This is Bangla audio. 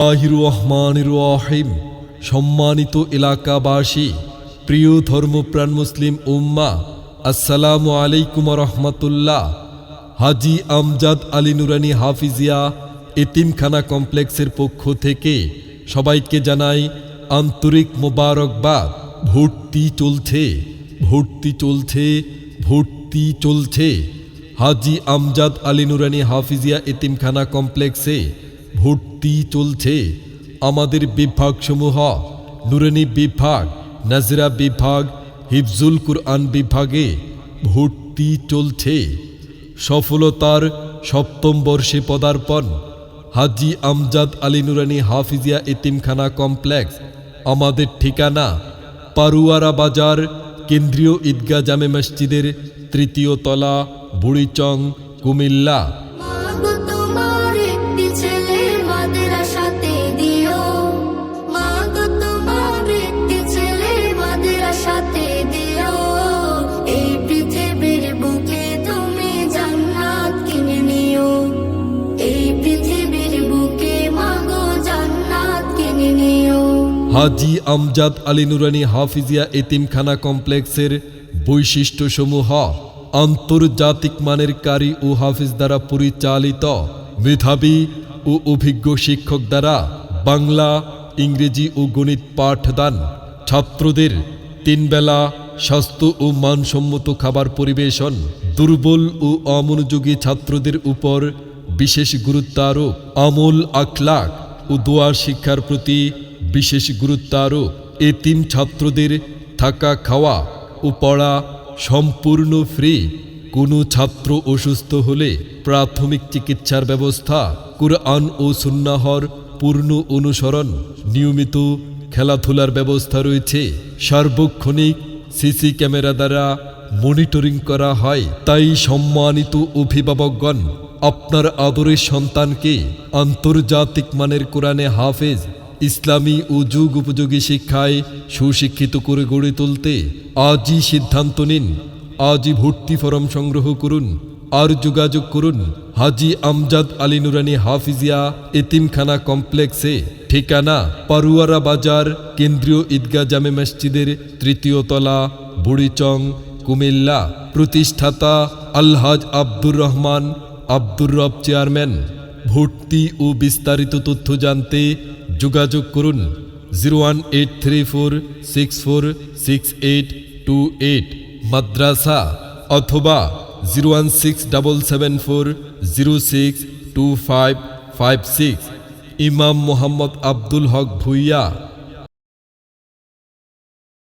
রহমানির রহিম। সম্মানিত এলাকাবাসী, প্রিয় ধর্মপ্রাণ মুসলিম উম্মাহ, আসসালামু আলাইকুম রহমতুল্লাহ। হাজী আমজাদ আলী নুরানী হাফিজিয়া এতিমখানা কমপ্লেক্সের পক্ষ থেকে সবাইকে জানাই আন্তরিক মোবারকবাদ। ভর্তি চলছে, ভর্তি চলছে, ভর্তি চলছে। হাজী আমজাদ আলী নুরানী হাফিজিয়া এতিমখানা কমপ্লেক্সে ভর্তি চলছে। আমাদের বিভাগসমূহ নুরানী বিভাগ, নাজরা বিভাগ, হিফজুল কুরআন বিভাগে ভর্তি চলছে। সফলতার সপ্তম বর্ষে পদার্পণ। হাজী আমজাদ আলী নুরানী হাফিজিয়া এতিমখানা কমপ্লেক্স। আমাদের ঠিকানা পারুয়ারা বাজার, কেন্দ্রীয় ঈদগাহ জামে মসজিদের তৃতীয় তলা, বুড়িচং, কুমিল্লা। হাজী আমজাদ আলী নুরানী হাফিজিয়া এতিমখানা কমপ্লেক্সের বৈশিষ্ট্যসমূহ: আন্তর্জাতিক মানের কারি ও হাফিজ দ্বারা পরিচালিত, মেধাবী ও অভিজ্ঞ শিক্ষক দ্বারা বাংলা, ইংরেজি ও গণিত পাঠদান, ছাত্রদের 3 বেলা স্বাস্থ্য ও মানসম্মত খাবার পরিবেশন, দুর্বল ও অমনোযোগী ছাত্রদের উপর বিশেষ গুরুত্ব আরোপ, আমল আখলাক ও দোয়া শিক্ষার প্রতি বিশেষ গুরুত্ব আরোপ। এতিম ছাত্রদের থাকা, খাওয়া ও পড়া সম্পূর্ণ ফ্রি। কোনো ছাত্র অসুস্থ হলে প্রাথমিক চিকিৎসার ব্যবস্থা, কুরআন ও সুন্নাহর পূর্ণ অনুসরণ, নিয়মিত খেলাধুলার ব্যবস্থা রয়েছে। সার্বক্ষণিক সিসি ক্যামেরা দ্বারা মনিটরিং করা হয়। তাই সম্মানিত অভিভাবকগণ, আপনার আদরের সন্তানকে আন্তর্জাতিক মানের কোরআনে হাফেজ, ইসলামী ও যুগ উপযোগী শিক্ষায় সুশিক্ষিত করে গড়ে তুলতে আজই সিদ্ধান্ত নিন। আজই ভর্তি ফরম সংগ্রহ করুন আর যোগাযোগ করুন হাজী আমজাদ আলী নুরানী হাফিজিয়া এতিমখানা কমপ্লেক্সে। ঠিকানা পারুয়ারা বাজার, কেন্দ্রীয় ঈদগাহ জামে মসজিদের তৃতীয় তলা, বুড়িচং, কুমিল্লা। প্রতিষ্ঠাতা আলহাজ আব্দুর রহমান আব্দুর রব, চেয়ারম্যান। ভর্তি ও বিস্তারিত তথ্য জানতে যোগাযোগ করুন 01834646828 মাদ্রাসা, অথবা 0167740625556। ইমাম মোহাম্মদ আব্দুল হক ভুইয়া।